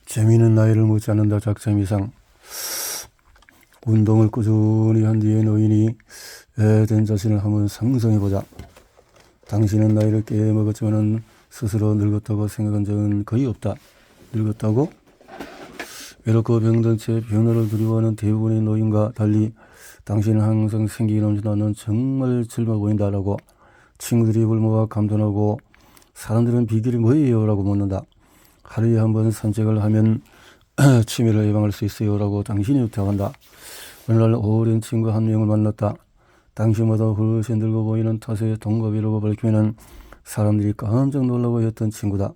재미는 나이를 묻지 않는다. 작전 이상. 운동을 꾸준히 한 뒤에 노인이 된 자신을 한번 상상해보자. 당신은 나이를 꽤 먹었지만 스스로 늙었다고 생각한 적은 거의 없다. 늙었다고? 외롭고 병든 채 변화를 두려워하는 대부분의 노인과 달리 당신은 항상 생기 넘치는 정말 젊어 보인다라고. 친구들이 불모와 감탄하고 사람들은 비결이 뭐예요? 라고 묻는다. 하루에 한 번 산책을 하면 치매를 예방할 수 있어요. 라고 당신이 대답한다. 어느 날 오랜 친구 한 명을 만났다. 당신보다 훨씬 늙어 보이는 탓에 동갑이라고 밝히면 사람들이 깜짝 놀라고 했던 친구다.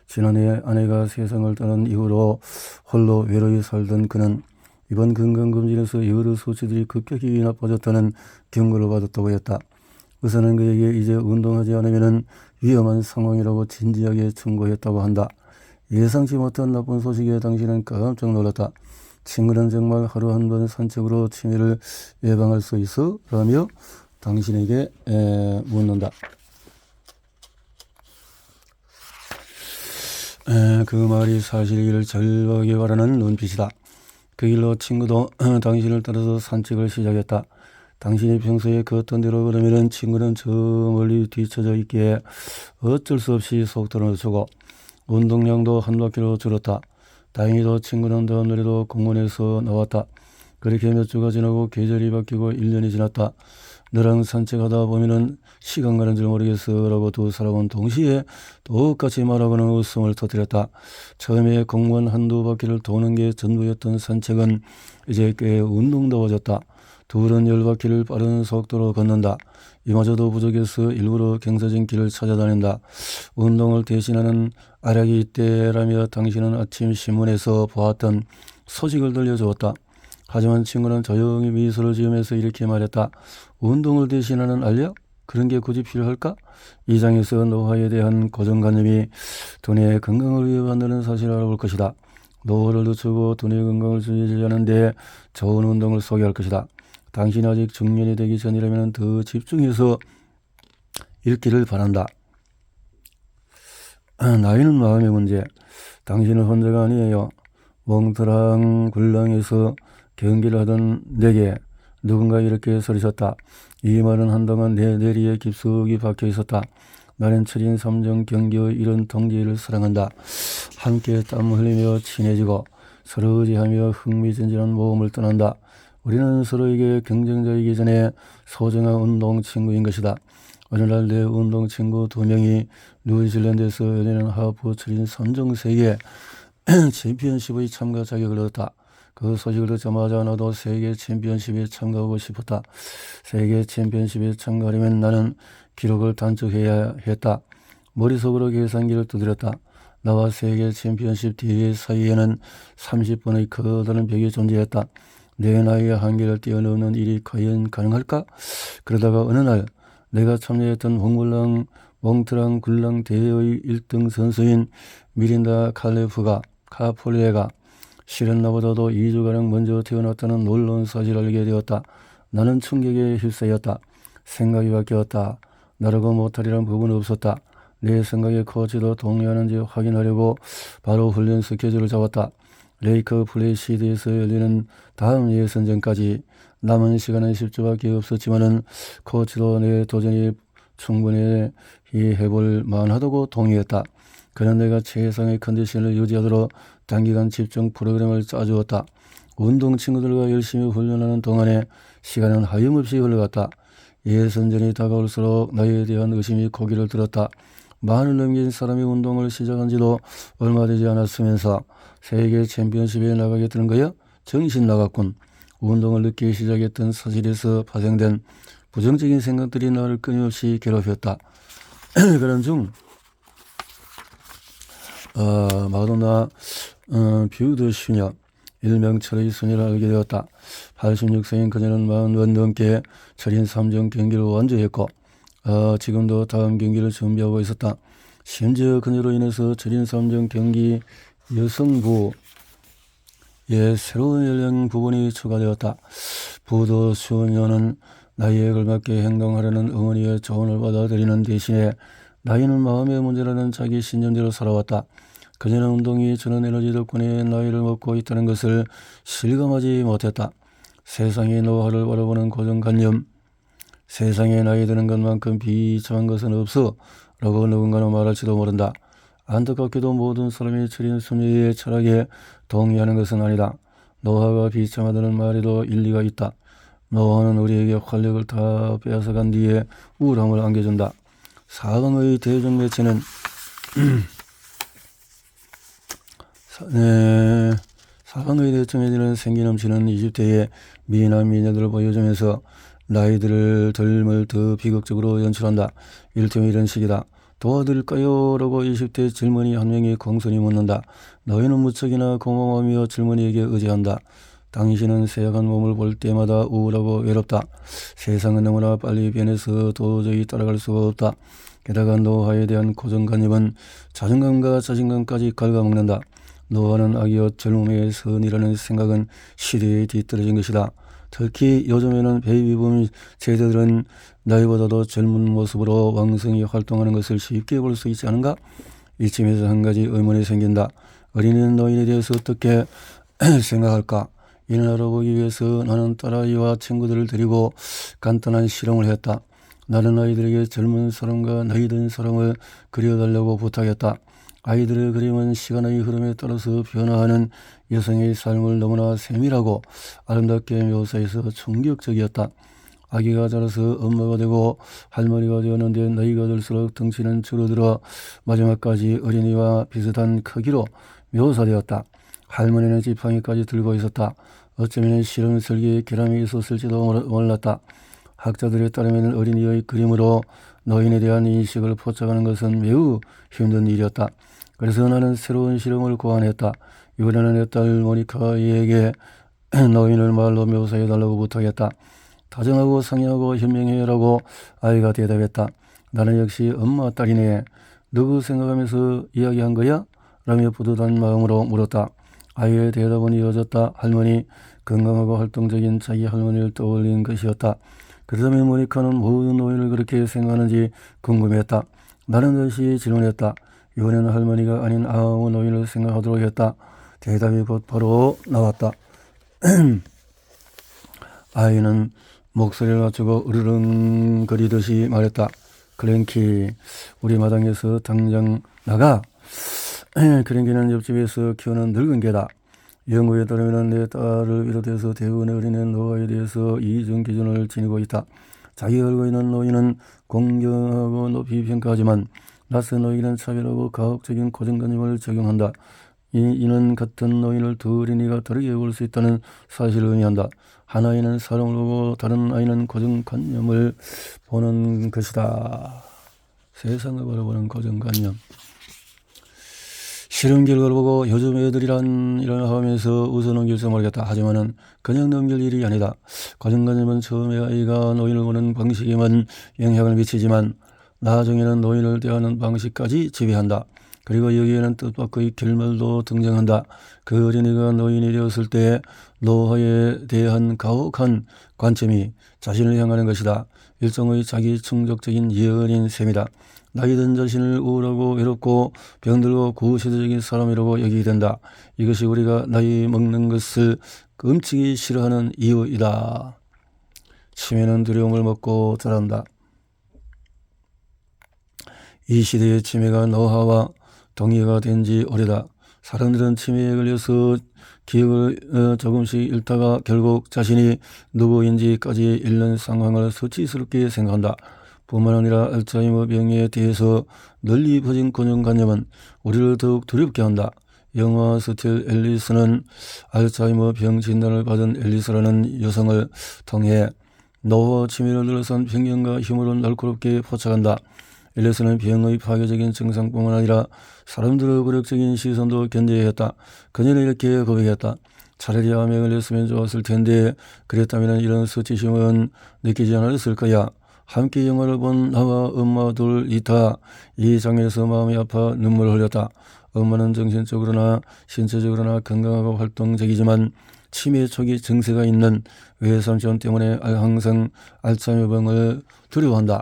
지난해 아내가 세상을 떠난 이후로 홀로 외로이 살던 그는 이번 건강검진에서 여러 수치들이 급격히 나빠졌다는 경고를 받았다고 했다. 의사는 그에게 이제 운동하지 않으면 위험한 상황이라고 진지하게 충고했다고 한다. 예상치 못한 나쁜 소식에 당신은 깜짝 놀랐다. 친구는 정말 하루 한 번 산책으로 치매를 예방할 수 있어? 라며 당신에게 묻는다. 그 말이 사실이기를 절박하게 바라는 눈빛이다. 그 일로 친구도 당신을 따라서 산책을 시작했다. 당신이 평소에 걷던 대로 걸으면 친구는 저 멀리 뒤쳐져 있기에 어쩔 수 없이 속도를 늦추고 운동량도 한 바퀴로 줄었다. 다행히도 친구는 다음 날에도 공원에서 나왔다. 그렇게 몇 주가 지나고 계절이 바뀌고 1년이 지났다. 너랑 산책하다 보면은 시간 가는 줄 모르겠어 라고 두 사람은 동시에 똑같이 말하고는 웃음을 터뜨렸다. 처음에 공원 한두 바퀴를 도는 게 전부였던 산책은 이제 꽤 운동다워졌다. 둘은 10바퀴를 빠른 속도로 걷는다. 이마저도 부족해서 일부러 경사진 길을 찾아다닌다. 운동을 대신하는 알약이 있대라며 당신은 아침 신문에서 보았던 소식을 들려주었다. 하지만 친구는 조용히 미소를 지으면서 이렇게 말했다. 운동을 대신하는 알약? 그런 게 굳이 필요할까? 이 장에서 노화에 대한 고정관념이 두뇌의 건강을 위해 만드는 사실을 알아볼 것이다. 노화를 늦추고 두뇌 건강을 유지하는 데 좋은 운동을 소개할 것이다. 당신이 아직 중년이 되기 전이라면 더 집중해서 읽기를 바란다. 나이는 마음의 문제. 당신은 혼자가 아니에요. 몽트랑-굴랑에서 경기를 하던 내게 누군가 이렇게 소리쳤다. 이 말은 한동안 내 뇌리에 깊숙이 박혀 있었다. 나는 철인 3종 경기의 이런 동지를 사랑한다. 함께 땀 흘리며 친해지고 서로 의지하며 흥미진진한 모험을 떠난다. 우리는 서로에게 경쟁자이기 전에 소중한 운동 친구인 것이다. 어느 날 내 운동 친구 2명이 뉴질랜드에서 열리는 하프 철인 3종 세계 챔피언십의 참가 자격을 얻었다. 그 소식을 듣자마자 나도 세계 챔피언십에 참가하고 싶었다. 세계 챔피언십에 참가하려면 나는 기록을 단축해야 했다. 머릿속으로 계산기를 두드렸다. 나와 세계 챔피언십 대회 사이에는 30번의 커다란 벽이 존재했다. 내 나이의 한계를 뛰어넘는 일이 과연 가능할까? 그러다가 어느 날 내가 참여했던 몽트랑-굴랑 대회의 1등 선수인 미린다 카폴레가 실은 나보다도 2주가량 먼저 태어났다는 놀라운 사실을 알게 되었다. 나는 충격에 휩싸였다. 생각이 바뀌었다. 나라고 못하리란 부분은 없었다. 내 생각에 코치도 동의하는지 확인하려고 바로 훈련 스케줄을 잡았다. 레이크 플래시드에서 열리는 다음 예선전까지 남은 시간은 10주밖에 없었지만은 코치도 내 도전이 충분히 해볼 만하다고 동의했다. 그는 내가 최상의 컨디션을 유지하도록 단기간 집중 프로그램을 짜주었다. 운동 친구들과 열심히 훈련하는 동안에 시간은 하염없이 흘러갔다. 예선전이 다가올수록 나에 대한 의심이 고개를 들었다. 만을 넘긴 사람이 운동을 시작한 지도 얼마 되지 않았으면서 세계 챔피언십에 나가겠다는 거야? 정신 나갔군. 운동을 늦게 시작했던 사실에서 파생된 부정적인 생각들이 나를 끊임없이 괴롭혔다. 그런 중 마도나 뷰드 슈녀, 일명 철의 소녀를 알게 되었다. 86세인 그녀는 40번 넘게 철인 3종 경기를 완주했고 지금도 다음 경기를 준비하고 있었다. 심지어 그녀로 인해서 철인 3종 경기 여성부에 새로운 연령 부분이 추가되었다. 부드 슈녀는 나이에 걸맞게 행동하려는 어머니의 조언을 받아들이는 대신에 나이는 마음의 문제라는 자기 신념대로 살아왔다. 그녀는 운동이 주는 에너지 덕분에 나이를 먹고 있다는 것을 실감하지 못했다. 세상의 노화를 바라보는 고정관념, 세상에 나이 드는 것만큼 비참한 것은 없어 라고 누군가는 말할지도 모른다. 안타깝게도 모든 사람이 처린 순위의 철학에 동의하는 것은 아니다. 노화가 비참하다는 말에도 일리가 있다. 노화는 우리에게 활력을 다 빼앗아간 뒤에 우울함을 안겨준다. 사강의 대중 매체는 사강의 대중 매체는 생기 넘치는 20대의 미남 미녀들을 보여주면서 나이들을 젊을 더 비극적으로 연출한다. 일종의 이런 식이다. 도와드릴까요? 라고 20대 젊은이 한 명이 공손히 묻는다. 너희는 무척이나 고마워하며 젊은이에게 의지한다. 당신은 쇠약한 몸을 볼 때마다 우울하고 외롭다. 세상은 너무나 빨리 변해서 도저히 따라갈 수가 없다. 게다가 노화에 대한 고정관념은 자존감과 자신감까지 갉아먹는다. 노화는 악이요 젊음의 선이라는 생각은 시대에 뒤떨어진 것이다. 특히 요즘에는 베이비붐 세대들은 나이보다도 젊은 모습으로 왕성히 활동하는 것을 쉽게 볼 수 있지 않은가? 이쯤에서 한 가지 의문이 생긴다. 어린이는 노인에 대해서 어떻게 생각할까? 이를 알아보기 위해서 나는 딸아이와 친구들을 데리고 간단한 실험을 했다. 나는 아이들에게 젊은 사람과 나이 든 사람을 그려달라고 부탁했다. 아이들의 그림은 시간의 흐름에 따라서 변화하는 여성의 삶을 너무나 세밀하고 아름답게 묘사해서 충격적이었다. 아기가 자라서 엄마가 되고 할머니가 되었는데 나이가 들수록 덩치는 줄어들어 마지막까지 어린이와 비슷한 크기로 묘사되었다. 할머니는 지팡이까지 들고 있었다. 어쩌면 실험 설계에 결함이 있었을지도 몰랐다. 학자들에 따르면 어린이의 그림으로 노인에 대한 인식을 포착하는 것은 매우 힘든 일이었다. 그래서 나는 새로운 실험을 고안했다. 이번에는 내 딸 모니카에게 노인을 말로 묘사해달라고 부탁했다. 다정하고 상냥하고 현명해라고 아이가 대답했다. 나는 역시 엄마 딸이네. 누구 생각하면서 이야기한 거야? 라며 뿌듯한 마음으로 물었다. 아이의 대답은 이어졌다. 할머니, 건강하고 활동적인 자기 할머니를 떠올린 것이었다. 그렇다면 모니카는 모든 노인을 그렇게 생각하는지 궁금했다. 나는 다시 질문했다. 이번에는 할머니가 아닌 아무 노인을 생각하도록 했다. 대답이 곧 바로 나왔다. 아이는 목소리를 낮추고 으르렁거리듯이 말했다. 클랭키, 우리 마당에서 당장 나가. 클랭키는 옆집에서 키우는 늙은 개다. 연구에 따르면 내 딸을 비롯해서 대부분의 어린이는 노화에 대해서 이중 기준을 지니고 있다. 자기가 알고 있는 노인은 공경하고 높이 평가하지만 낯선 노인은 차별하고 가혹적인 고정관념을 적용한다. 이는 같은 노인을 두 어린이가 다르게 볼 수 있다는 사실을 의미한다. 한 아이는 사람을 보고 다른 아이는 고정관념을 보는 것이다. 세상을 바라보는 고정관념. 실험 결과를 보고 요즘 애들이란 일을 하면서 웃어넘길지 모르겠다. 하지만은 그냥 넘길 일이 아니다. 고정관념은 처음에 아이가 노인을 보는 방식에만 영향을 미치지만 나중에는 노인을 대하는 방식까지 지배한다. 그리고 여기에는 뜻밖의 결말도 등장한다. 그 어린이가 노인이 되었을 때 노화에 대한 가혹한 관점이 자신을 향하는 것이다. 일종의 자기 충족적인 예언인 셈이다. 나이 든 자신을 우울하고 외롭고 병들고 구시대적인 사람이라고 여기게 된다. 이것이 우리가 나이 먹는 것을 끔찍이 싫어하는 이유이다. 치매는 두려움을 먹고 자란다. 이 시대의 치매가 노화와 동의가 된 지 오래다. 사람들은 치매에 걸려서 기억을 조금씩 잃다가 결국 자신이 누구인지까지 잃는 상황을 수치스럽게 생각한다. 뿐만 아니라 알츠하이머 병에 대해서 널리 퍼진 고정관념은 우리를 더욱 두렵게 한다. 영화 스틸 앨리스는 알츠하이머 병 진단을 받은 앨리스라는 여성을 통해 노화 치매를 둘러싼 편견과 힘으로 날카롭게 포착한다. 앨리스는 병의 파괴적인 증상뿐만 아니라 사람들의 굴욕적인 시선도 견뎌야 했다. 그녀는 이렇게 고백했다. 차라리 암에 걸렸으면 좋았을 텐데 그랬다면 이런 수치심은 느끼지 않았을 거야. 함께 영화를 본 나와 엄마 둘이 다 이 장면에서 마음이 아파 눈물을 흘렸다. 엄마는 정신적으로나 신체적으로나 건강하고 활동적이지만 치매 초기 증세가 있는 외삼촌 때문에 항상 알츠하이머 병을 두려워한다.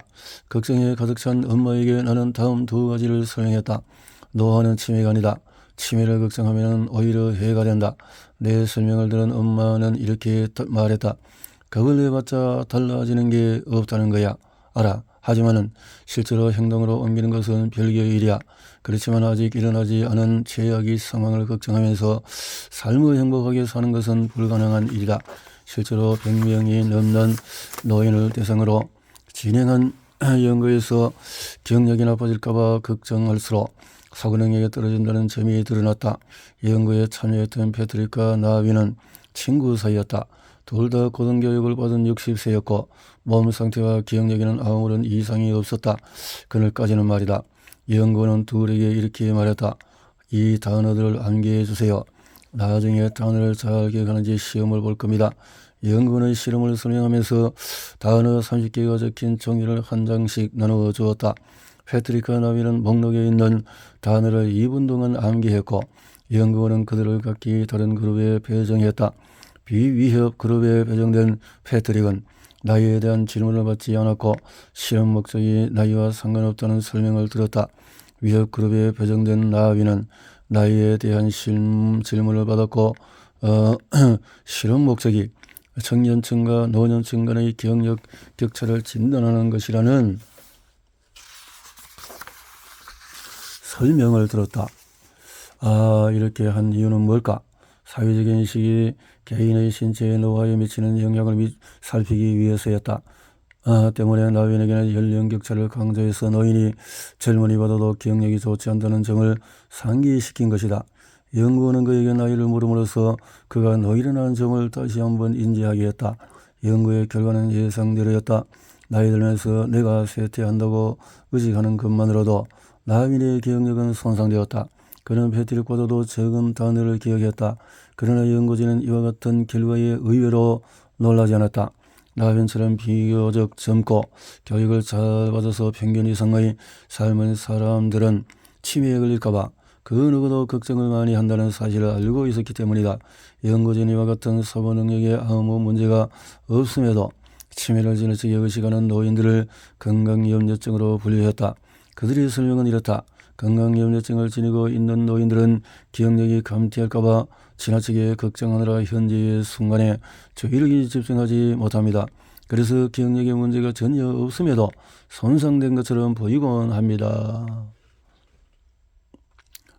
걱정에 가득 찬 엄마에게 나는 다음 두 가지를 설명했다. 노화는 치매가 아니다. 치매를 걱정하면 오히려 해가 된다. 내 설명을 들은 엄마는 이렇게 말했다. 겁을 내봤자 달라지는 게 없다는 거야. 알아. 하지만은 실제로 행동으로 옮기는 것은 별개의 일이야. 그렇지만 아직 일어나지 않은 최악의 상황을 걱정하면서 삶을 행복하게 사는 것은 불가능한 일이다. 실제로 100명이 넘는 노인을 대상으로 진행한 연구에서 기억력이 나빠질까봐 걱정할수록 사고 능력이 떨어진다는 점이 드러났다. 연구에 참여했던 패트릭과 나비는 친구 사이였다. 둘 다 고등교육을 받은 60세였고 몸 상태와 기억력에는 아무런 이상이 없었다. 그날까지는 말이다. 연구는 둘에게 이렇게 말했다. 이 단어들을 암기해 주세요. 나중에 단어를 잘 기억하는지 시험을 볼 겁니다. 연구는 실험을 설명하면서 단어 30개가 적힌 종이를 한 장씩 나누어 주었다. 패트릭과 나비는 목록에 있는 단어를 2분 동안 암기했고 연구원은 그들을 각기 다른 그룹에 배정했다. 비위협 그룹에 배정된 패트릭은 나이에 대한 질문을 받지 않았고 실험 목적이 나이와 상관없다는 설명을 들었다. 위협 그룹에 배정된 나비는 나이에 대한 질문을 받았고 실험 목적이 청년층과 노년층 간의 기억력 격차를 진단하는 것이라는 설명을 들었다. 이렇게 한 이유는 뭘까? 사회적 인식이 개인의 신체의 노화에 미치는 영향을 살피기 위해서였다. 때문에 나비에게는 연령 격차를 강조해서 노인이 젊은이 보다도 기억력이 좋지 않다는 점을 상기시킨 것이다. 연구원은 그에게 나이를 물음으로써 그가 노인이라는 점을 다시 한번 인지하게 했다. 연구의 결과는 예상대로였다. 나이 들면서 내가 쇠퇴한다고 의식하는 것만으로도 나비의 기억력은 손상되었다. 그는 패트릭보다도 적은 단어를 기억했다. 그러나 연구진은 이와 같은 결과에 의외로 놀라지 않았다. 나비처럼 비교적 젊고 교육을 잘 받아서 평균 이상의 삶을 사람들은 치매에 걸릴까봐 그 누구도 걱정을 많이 한다는 사실을 알고 있었기 때문이다. 연구진은 이와 같은 사고 능력에 아무 문제가 없음에도 치매를 지나치게 의식하는 노인들을 건강염려증으로 분류했다. 그들의 설명은 이렇다. 건강염려증을 지니고 있는 노인들은 기억력이 감퇴할까봐 지나치게 걱정하느라 현재의 순간에 주의력이 집중하지 못합니다. 그래서 기억력에 문제가 전혀 없음에도 손상된 것처럼 보이곤 합니다.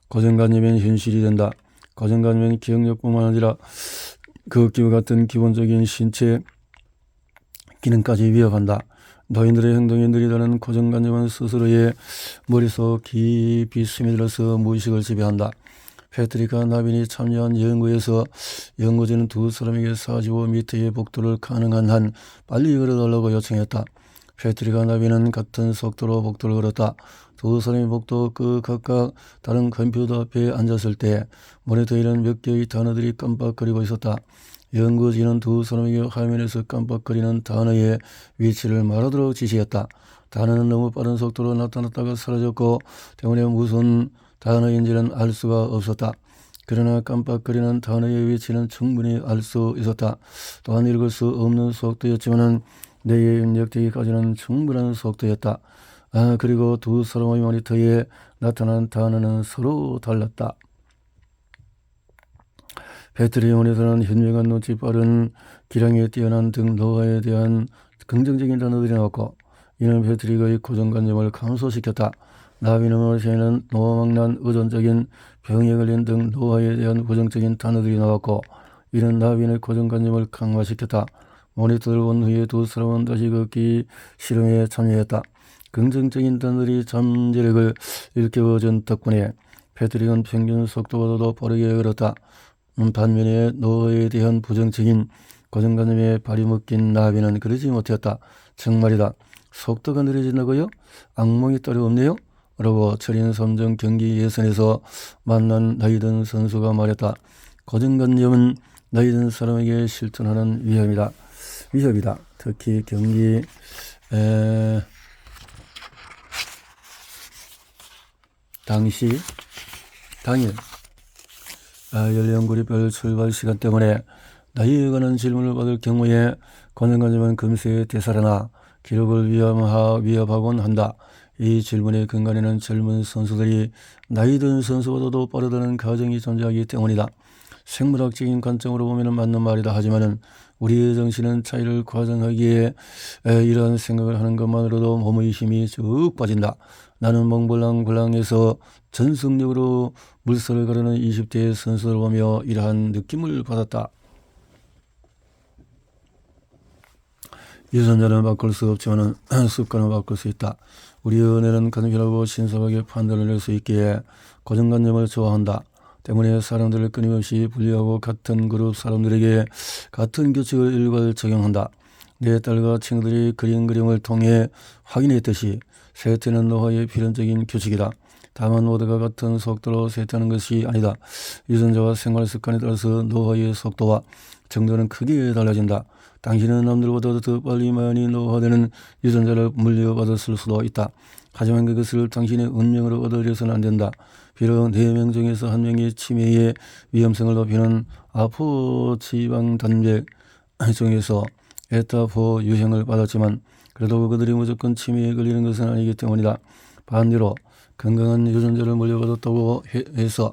고정관념은 현실이 된다. 고정관념은 기억력뿐만 아니라 걷기와 같은 기본적인 신체 기능까지 위협한다. 노인들의 행동이 느리다는 고정관념은 스스로의 머릿속 깊이 스며들어서 무의식을 지배한다. 패트릭과 나빈이 참여한 연구에서 연구진은 두 사람에게 45m의 복도를 가능한 한 빨리 걸어달라고 요청했다. 패트릭과 나빈은 같은 속도로 복도를 걸었다. 두 사람의 복도 그 각각 다른 컴퓨터 앞에 앉았을 때 모니터에는 몇 개의 단어들이 깜빡거리고 있었다. 연구진은 두 사람에게 화면에서 깜빡거리는 단어의 위치를 말하도록 지시했다. 단어는 너무 빠른 속도로 나타났다가 사라졌고 때문에 무슨 단어인지는 알 수가 없었다. 그러나 깜빡거리는 단어의 위치는 충분히 알 수 있었다. 또한 읽을 수 없는 속도였지만 뇌의 입력되기까지는 충분한 속도였다. 그리고 두 사람의 모니터에 나타난 단어는 서로 달랐다. 패트릭 모니터는 현명한 눈치 빠른 기량에 뛰어난 등 노화에 대한 긍정적인 단어들이 나왔고 이는 패트릭의 고정관념을 감소시켰다. 나비는 모니터에는 노망난 의존적인 병에 걸린 등 노화에 대한 부정적인 단어들이 나왔고 이는 나비의 고정관념을 강화시켰다. 모니터를 본 후에 두 사람은 다시 걷기 실험에 참여했다. 긍정적인 단어들이 잠재력을 일깨워준 덕분에 패트릭은 평균 속도보다도 빠르게 걸었다. 반면에 노화에 대한 부정적인 고정관념에 발이 묶인 나비는 그러지 못했다. 정말이다. 속도가 느려진다고요? 악몽이 따로 없네요? 라고 철인 3종 경기 예선에서 만난 나이든 선수가 말했다. 고정관념은 나이든 사람에게 실존하는 위협이다. 특히 경기 당일 연령구리별 출발 시간 때문에 나이에 관한 질문을 받을 경우에 고정관념은 금세 되살아나 기록을 위협하곤 한다. 이 질문의 근간에는 젊은 선수들이 나이 든 선수보다도 빠르다는 가정이 존재하기 때문이다. 생물학적인 관점으로 보면 맞는 말이다. 하지만은 우리의 정신은 차이를 과정하기에 이러한 생각을 하는 것만으로도 몸의 힘이 쭉 빠진다. 나는 몽블랑블랑에서 전속력으로 물살을 가르는 20대의 선수를 보며 이러한 느낌을 받았다. 유전자는 바꿀 수 없지만 습관은 바꿀 수 있다. 우리의 은혜는 간결하고 신속하게 판단을 낼 수 있기에 고정관념을 좋아한다. 때문에 사람들을 끊임없이 분리하고 같은 그룹 사람들에게 같은 규칙을 일괄 적용한다. 내 딸과 친구들이 그린 그림을 통해 확인했듯이 세태는 노화의 필연적인 규칙이다. 다만 모두가 같은 속도로 세태하는 것이 아니다. 유전자와 생활 습관에 따라서 노화의 속도와 정도는 크게 달라진다. 당신은 남들보다 더 빨리 많이 노화되는 유전자를 물려받았을 수도 있다. 하지만 그것을 당신의 운명으로 얻으려서는 안 된다. 비록 4명 중에서 1명이 치매의 위험성을 높이는 아포지방 단백 중에서 에타4 유형을 받았지만 그래도 그들이 무조건 치매에 걸리는 것은 아니기 때문이다. 반대로 건강한 유전자를 물려받았다고 해서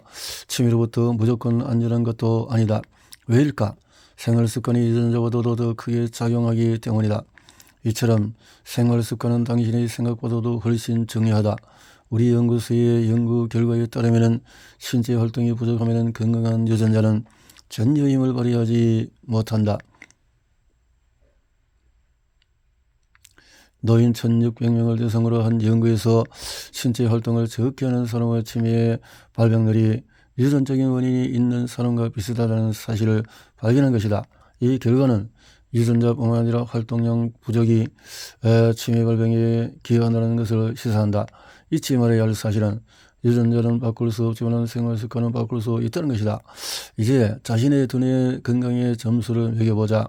치매로부터 무조건 안전한 것도 아니다. 왜일까? 생활습관이 유전자보다도 더 크게 작용하기 때문이다. 이처럼 생활습관은 당신의 생각보다도 훨씬 중요하다. 우리 연구소의 연구 결과에 따르면 신체 활동이 부족하면 건강한 유전자는 전혀 힘을 발휘하지 못한다. 노인 1600명을 대상으로 한 연구에서 신체 활동을 적게 하는 사람의 치매의 발병률이 유전적인 원인이 있는 사람과 비슷하다는 사실을 발견한 것이다. 이 결과는 유전자뿐만 아니라 활동량 부족이 치매 발병에 기여한다는 것을 시사한다. 잊지 말아야 할 사실은 유전자는 바꿀 수 없지만 생활습관은 바꿀 수 있다는 것이다. 이제 자신의 두뇌 건강의 점수를 매겨보자.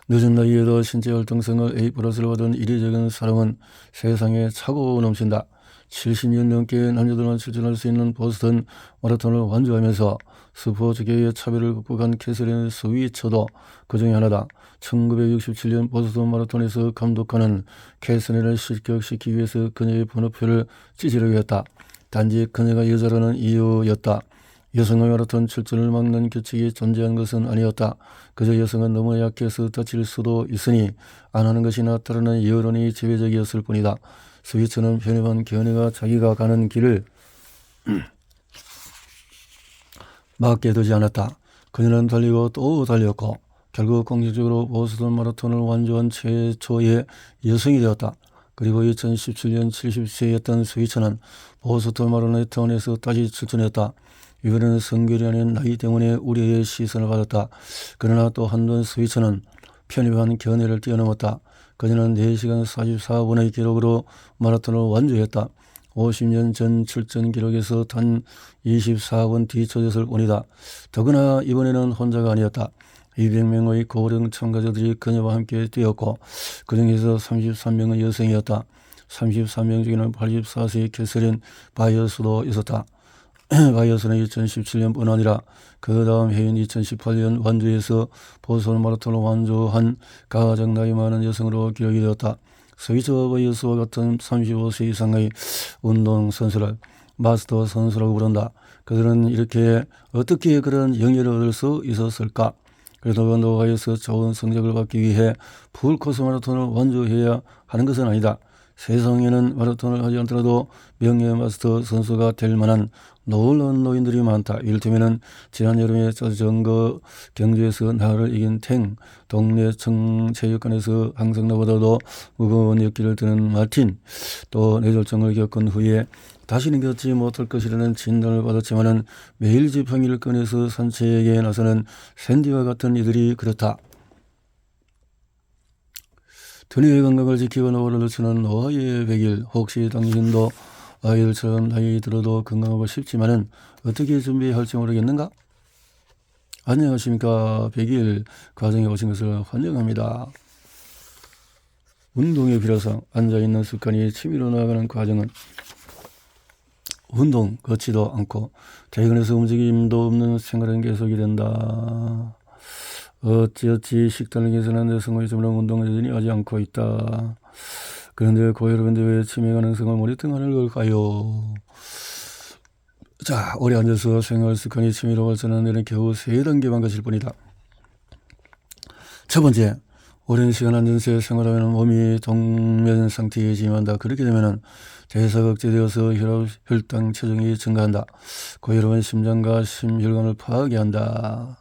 늦은 나이에도 신체 활동성을 A+를 받은 이례적인 사람은 세상에 차고 넘친다. 70년 넘게 남자들만 출전할 수 있는 보스턴 마라톤을 완주하면서 스포츠계의 차별을 극복한 캐서린 스위처도 그 중에 하나다. 1967년 보스턴 마라톤에서 감독관은 캐서린을 실격시키기 위해서 그녀의 번호표를 찢으려고 했다. 단지 그녀가 여자라는 이유였다. 여성의 마라톤 출전을 막는 규칙이 존재한 것은 아니었다. 그저 여성은 너무 약해서 다칠 수도 있으니 안 하는 것이 낫다라는 여론이 지배적이었을 뿐이다. 스위처는 편협한 견해가 자기가 가는 길을 막게 되지 않았다. 그녀는 달리고 또 달렸고 결국 공식적으로 보스턴 마라톤을 완주한 최초의 여성이 되었다. 그리고 2017년 70세였던 스위처는 보스턴 마라톤에서 다시 출전했다. 이번에는 성별이 아닌 나이 때문에 우리의 시선을 받았다. 그러나 또 한번 스위처는 편협한 견해를 뛰어넘었다. 그녀는 4시간 44분의 기록으로 마라톤을 완주했다. 50년 전 출전 기록에서 단 24분 뒤처졌을 뿐이다. 더구나 이번에는 혼자가 아니었다. 200명의 고령 참가자들이 그녀와 함께 뛰었고 그 중에서 33명은 여성이었다. 33명 중에는 84세의 캐서린 바이어스도 있었다. 바이어스는 2017년뿐 아니라 그 다음 해인 2018년 완주에서 보스턴 마라톤을 완주한 가장 나이 많은 여성으로 기록이 되었다. 스위처 바이어스와 같은 35세 이상의 운동선수를 마스터 선수라고 부른다. 그들은 이렇게 어떻게 그런 영예를 얻을 수 있었을까? 그래도 노화에서 좋은 성적을 받기 위해 풀코스 마라톤을 완주해야 하는 것은 아니다. 세상에는 마라톤을 하지 않더라도 명예 마스터 선수가 될 만한 놀라운 노인들이 많다. 이를테면 지난 여름에 자전거 경주에서 나를 이긴 탱, 동네 체육관에서 항상 나보다도 무거운 역기를 드는 마틴, 또 뇌졸중을 겪은 후에 다시는 겪지 못할 것이라는 진단을 받았지만은 매일 지팡이를 꺼내서 산책에 나서는 샌디와 같은 이들이 그렇다. 두뇌의 건강을 지키고 노화를 늦추는 노화의 100일. 혹시 당신도 아이들처럼 나이 들어도 건강하고 싶지만은 어떻게 준비해야 할지 모르겠는가? 안녕하십니까. 100일 과정에 오신 것을 환영합니다. 운동의 필요성. 앉아있는 습관이 취미로 나아가는 과정은 운동 걷지도 않고 퇴근해서 움직임도 없는 생활은 계속이 된다. 어찌어찌 식단을 개선하는 데 성공이 점점 운동을 여전히 하지 않고 있다. 그런데 고혈압인데 왜 치매 가능성을 모니터링하는 걸까요? 자, 오래 앉아서 생활 습관이 치매로 발전하는 데는 겨우 3단계만 것일 뿐이다. 첫 번째, 오랜 시간 앉아서 생활하면 몸이 동면 상태에 진입한다. 그렇게 되면 대사가 억제되어서 혈당 체중이 증가한다. 고혈압은 심장과 심혈관을 파괴한다.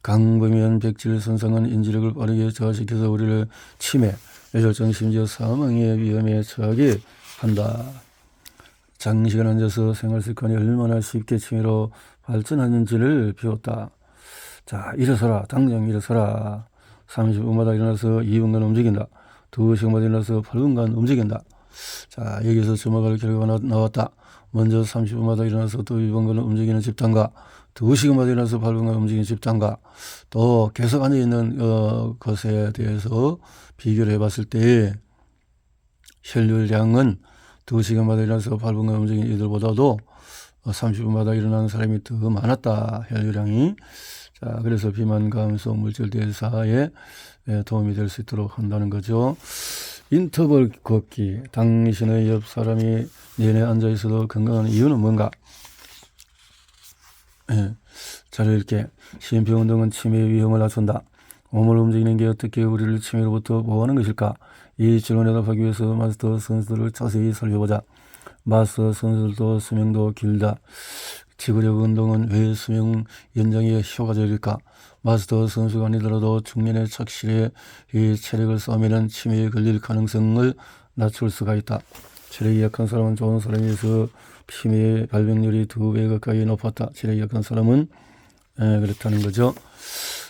강범위한 백질 손상은 인지력을 빠르게 저하시켜서 우리를 치매, 뇌졸중, 심지어 사망의 위험에 처하게 한다. 장시간 앉아서 생활 습관이 얼마나 쉽게 치매로 발전하는지를 배웠다. 자, 일어서라. 당장 일어서라. 30분마다 일어나서 2분간 움직인다. 2시간마다 일어나서 8분간 움직인다. 자, 여기서 주목할 결과가 나왔다. 먼저 30분마다 일어나서 또 2분간 움직이는 집단과 2시간마다 일어나서 8분간 움직이는 집단과 또 계속 앉아있는 것에 대해서 비교를 해봤을 때 혈류량은 2시간마다 일어나서 8분간 움직이는 이들보다도 30분마다 일어나는 사람이 더 많았다. 혈류량이. 자, 그래서 비만 감소 물질 대사에 도움이 될 수 있도록 한다는 거죠. 인터벌 걷기. 당신의 옆 사람이 내내 앉아 있어도 건강한 이유는 뭔가? 잘 읽게. 심폐 운동은 치매 위험을 낮춘다. 몸을 움직이는 게 어떻게 우리를 치매로부터 보호하는 것일까? 이 질문에 답하기 위해서 마스터 선수들을 자세히 살펴보자. 마스터 선수들도 수명도 길다. 지구력 운동은 왜 수명 연장에 효과적일까? 마스터 선수가 아니더라도 중년의 착실에 이 체력을 쌓으면 치매에 걸릴 가능성을 낮출 수가 있다. 체력이 약한 사람은 좋은 사람에 비해서 치매 발병률이 2배 가까이 높았다. 체력이 약한 사람은 그렇다는 거죠.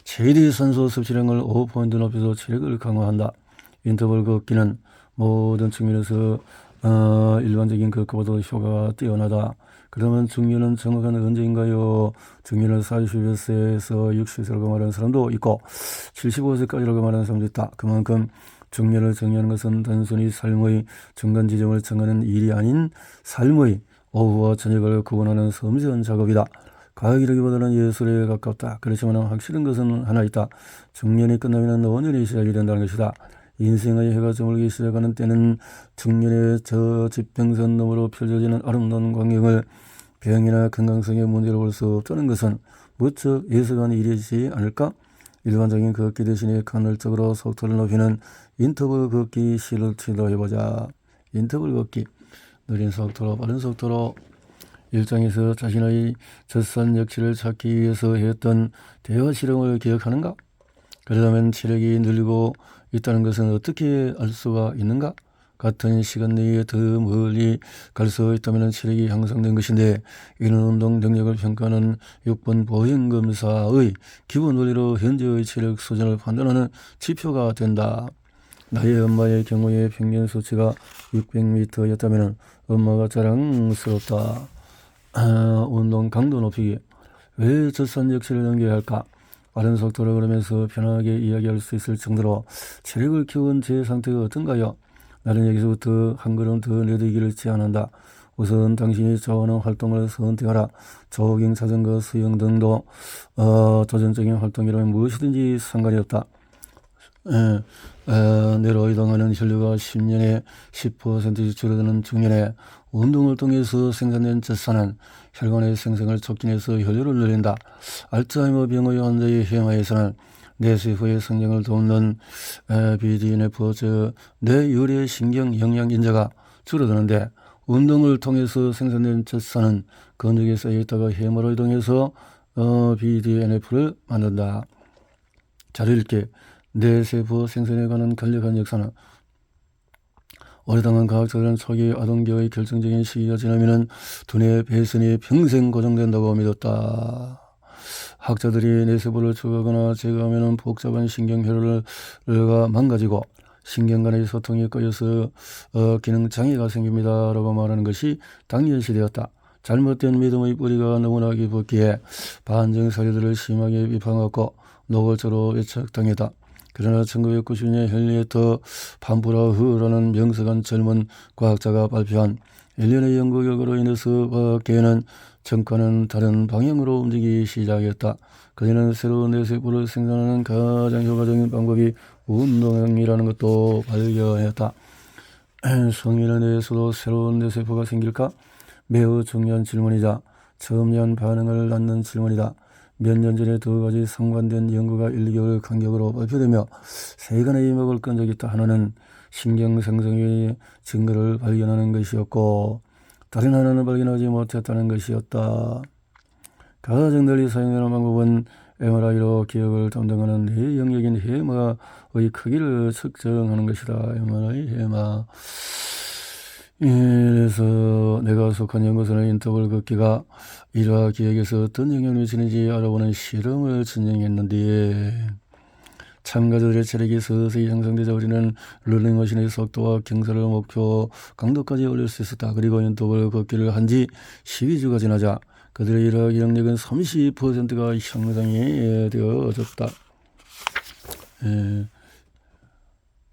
최대 산소 섭취량을 5포인트 높여서 체력을 강화한다. 인터벌 걷기는 모든 측면에서 일반적인 것보다 효과가 뛰어나다. 그러면 중년은 정확한 언제인가요? 중년은 40세에서 60세라고 말하는 사람도 있고 75세까지라고 말하는 사람도 있다. 그만큼 중년을 정의하는 것은 단순히 삶의 중간 지점을 정하는 일이 아닌 삶의 오후와 저녁을 구분하는 섬세한 작업이다. 과학이라기보다는 예술에 가깝다. 그렇지만 확실한 것은 하나 있다. 중년이 끝나면 노년이 시작이 된다는 것이다. 인생의 해가 저물기 시작하는 때는 중년의 저 지평선 너머로 펼쳐지는 아름다운 광경을 병이나 건강성의 문제로 볼 수 없다는 것은 무척 예사한 일이지 않을까? 일반적인 걷기 대신에 간헐적으로 속도를 높이는 인터벌 걷기 시도를 해보자. 인터벌 걷기. 느린 속도로 빠른 속도로 일장에서 자신의 젖산 역치를 찾기 위해서 했던 대화 실험을 기억하는가? 그러려면 체력이 늘고 있다는 것은 어떻게 알 수가 있는가? 같은 시간 내에 더 멀리 갈 수 있다면 체력이 향상된 것인데 이런 운동 능력을 평가하는 6번 보행검사의 기본 원리로 현재의 체력 수준을 판단하는 지표가 된다. 나의 엄마의 경우에 평균 수치가 600m였다면 엄마가 자랑스럽다. 운동 강도 높이기. 왜 젖산 역치를 넘겨야 할까? 빠른 속도로 걸으면서 편하게 이야기할 수 있을 정도로 체력을 키운 제 상태가 어떤가요? 나는 여기서부터 한 걸음 더 내디기를 제안한다. 우선 당신이 좋아하는 활동을 선택하라. 조깅, 자전거, 수영 등도 도전적인 활동이라면 무엇이든지 상관이 없다. 내로 이동하는 혈류가 10년에 10% 줄어드는 중년에 운동을 통해서 생산된 젖산은 혈관의 생성을 촉진해서 혈류를 늘린다. 알츠하이머 병의 환자의 혈마에서는 뇌세포의 성장을 돕는 BDNF, 즉 뇌유래 신경 영양 인자가 줄어드는데 운동을 통해서 생산된 젖산은 근육에 쌓여있다가 해마로 이동해서 BDNF를 만든다. 잘 읽게. 뇌세포 생산에 관한 간략한 역사는 오래당한 과학자들은 초기 아동기의 결정적인 시기가 지나면 두뇌 배선이 평생 고정된다고 믿었다. 학자들이 뇌세포를 추가하거나 제거하면 복잡한 신경혈류가 망가지고 신경 간의 소통이 꺼져서 기능 장애가 생깁니다 라고 말하는 것이 당연시되었다. 잘못된 믿음의 뿌리가 너무나 깊었기에 반증 사례들을 심하게 비판하고 노골적으로 외척당했다. 그러나 1990년 헨리에트 판프라흐라는 명석한 젊은 과학자가 발표한 1년의 연구 결과로 인해서 과학계에는 전과는 다른 방향으로 움직이기 시작했다. 그녀는 새로운 뇌세포를 생산하는 가장 효과적인 방법이 운동이라는 것도 발견했다. 성인의 뇌에서도 새로운 뇌세포가 생길까? 매우 중요한 질문이자 첨예한 반응을 낳는 질문이다. 몇 년 전에 두 가지 상반된 연구가 1개월 간격으로 발표되며 세 건의 이목을 끈 적이 있다. 하나는 신경생성의 증거를 발견하는 것이었고 다른 하나는 발견하지 못했다는 것이었다. 가장 널리 사용되는 방법은 MRI로 기억을 담당하는 뇌 영역인 해마의 크기를 측정하는 것이다. MRI 해마. 그래서 내가 속한 연구소는 인터벌 걷기가 일화 기억에서 어떤 영향을 미치는지 알아보는 실험을 진행했는데 참가자들의 체력이 서서히 향상되자 우리는 러닝머신의 속도와 경사를 목표 강도까지 올릴 수 있었다. 그리고 인터벌 걷기를 한 지 12주가 지나자 그들의 일화 기억력은 30%가 향상이 되어졌다.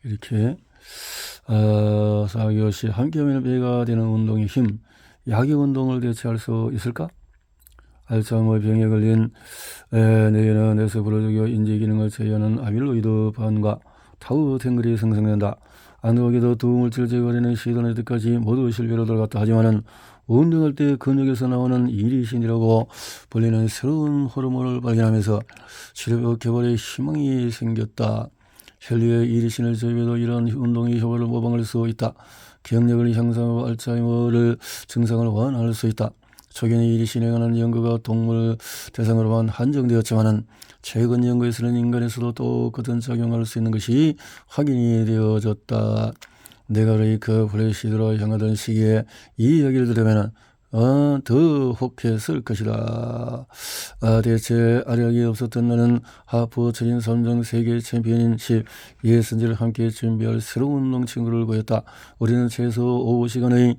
이렇게 4교시 함께하면 배가 되는 운동의 힘, 약의 운동을 대체할 수 있을까? 알츠하이머 병에 걸린 뇌에는 뇌세포를 죽여 인지 기능을 제어하는 아밀로이드 반과 타우 탱글이 생성된다. 안타깝게도 두물질 제거하려는 시도는 여태까지 모두 실패로 돌아갔다. 하지만은 운동할 때 근육에서 나오는 이리신이라고 불리는 새로운 호르몬을 발견하면서 치료 개발에 희망이 생겼다. 혈류의 이리신을 저입해도 이런 운동의 효과를 모방할 수 있다. 기억력을 향상하고 알츠하이머를 증상을 완화할 수 있다. 초기에 이리신에 관한 연구가 동물 대상으로만 한정되었지만 최근 연구에서는 인간에서도 똑같은 작용할 수 있는 것이 확인이 되어졌다. 내가 레이크 플래시드로 향하던 시기에 이 이야기를 들으면 더 혹했을 것이다. 대체 아력이 없었던 나는 하프 철인 3종 세계 챔피언인 10 예선제를 함께 준비할 새로운 운동 친구를 구했다. 우리는 최소 5시간의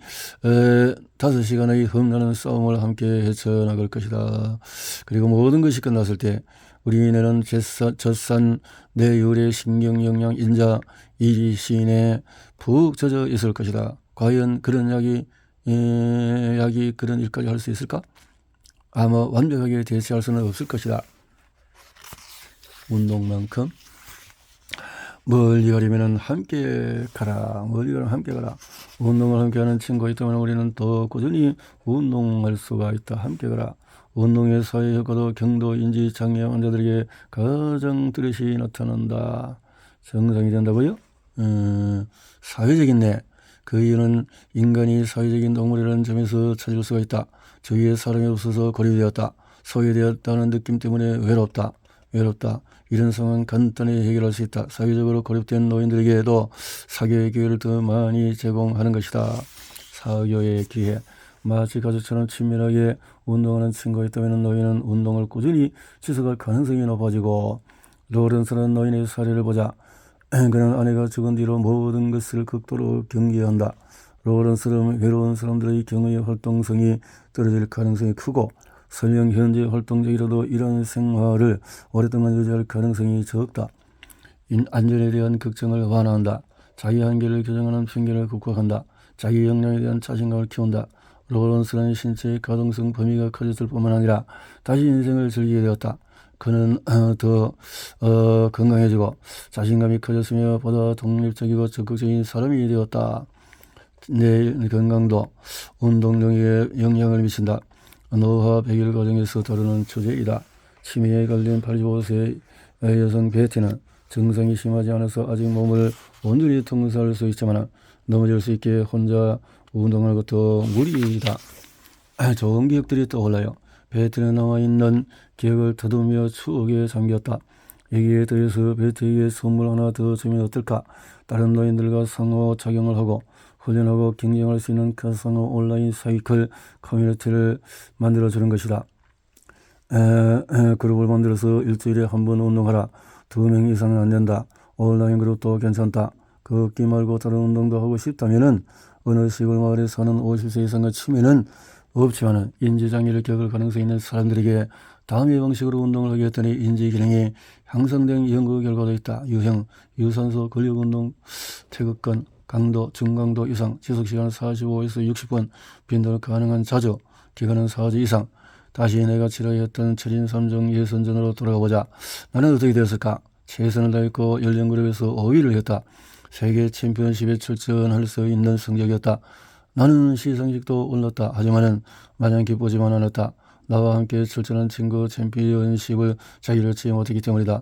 5시간의 험난한 싸움을 함께 헤쳐나갈 것이다. 그리고 모든 것이 끝났을 때 우리 뇌는 젖산 뇌율의 신경영양 인자 이리신에 푹 젖어 있을 것이다. 과연 그런 약이 그런 일까지 할 수 있을까? 아마 완벽하게 대체할 수는 없을 것이다. 운동만큼 멀리 가려면 함께 가라. 멀리 가려면 함께 가라. 운동을 함께하는 친구가 있다면 우리는 더 꾸준히 운동할 수가 있다. 함께 가라. 운동의 사회 효과도 경도 인지 장애 환자들에게 가장 뚜렷이 나타난다. 정상이 된다고요? 사회적인 뇌. 그 이유는 인간이 사회적인 동물이라는 점에서 찾을 수가 있다. 주위에 사람이 없어서 고립되었다. 소외되었다는 느낌 때문에 외롭다. 이런 상황은 간단히 해결할 수 있다. 사회적으로 고립된 노인들에게도 사교의 기회를 더 많이 제공하는 것이다. 사교의 기회. 마치 가족처럼 친밀하게 운동하는 친구가 있다면 노인은 운동을 꾸준히 지속할 가능성이 높아지고 로런스는 노인의 사례를 보자. 그는 아내가 죽은 뒤로 모든 것을 극도로 경계한다. 로런스는 외로운 사람들의 경우에 활동성이 떨어질 가능성이 크고 설령 현재 활동적이라도 이런 생활을 오랫동안 유지할 가능성이 적다. 안전에 대한 걱정을 완화한다. 자기 한계를 교정하는 편견을 극복한다. 자기 역량에 대한 자신감을 키운다. 로런스는 신체의 가동성 범위가 커졌을 뿐만 아니라 다시 인생을 즐기게 되었다. 그는 더 건강해지고 자신감이 커졌으며 보다 독립적이고 적극적인 사람이 되었다. 내 건강도 운동력에 영향을 미친다. 노화 100일 과정에서 다루는 주제이다. 치매에 걸린 85세 여성 베티는 증상이 심하지 않아서 아직 몸을 온전히 통솔할 수 있지만 넘어질 수 있게 혼자 운동하는 것도 무리이다. 좋은 기억들이 떠올라요. 베트에 남아있는 기억을 더듬으며 추억에 잠겼다. 여기에 더해서 베트에게 선물 하나 더 주면 어떨까? 다른 노인들과 상호작용을 하고 훈련하고 경쟁할 수 있는 가상의 온라인 사이클 커뮤니티를 만들어주는 것이다. 그룹을 만들어서 일주일에 한 번 운동하라. 2명 이상은 안 된다. 온라인 그룹도 괜찮다. 걷기 말고 다른 운동도 하고 싶다면은 어느 시골 마을에 사는 50세 이상의 치매는 없지만은 인지장애를 겪을 가능성이 있는 사람들에게 다음의 방식으로 운동을 하게 했더니 인지기능이 향상된 연구 결과도 있다. 유형, 유산소, 근력운동, 태극근, 강도, 중강도 이상, 지속시간 45에서 60분, 빈도는 가능한 자주, 기간은 4주 이상. 다시 내가 치러했던 철인 3종 예선전으로 돌아가보자. 나는 어떻게 되었을까? 최선을 다했고 연령그룹에서 5위를 했다. 세계 챔피언십에 출전할 수 있는 성적이었다. 나는 시상식도 올랐다. 하지만은 마냥 기쁘지만 않았다. 나와 함께 출전한 친구 챔피언십을 자기를 치지 못했기 때문이다.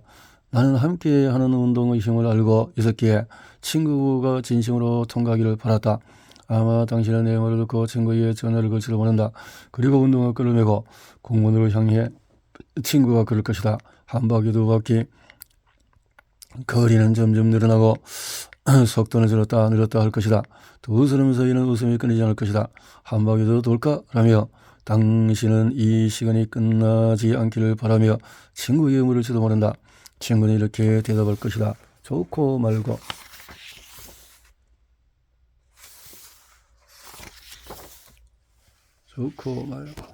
나는 함께하는 운동의 힘을 알고 있었기에 친구가 진심으로 통과하기를 바랐다. 아마 당신은 내 말을 듣고 친구에게 전화를 걸지도 모른다. 그리고 운동화 끈을 메고 공문으로 향해 친구가 그럴 것이다. 한 바퀴 두 바퀴 거리는 점점 늘어나고 속도는 늘었다 할 것이다. 두 사람 사이는 웃음이 끊이지 않을 것이다. 한 바퀴 더 돌까? 라며 당신은 이 시간이 끝나지 않기를 바라며 친구에게 물을지도 모른다. 친구는 이렇게 대답할 것이다. 좋고 말고. 좋고 말고.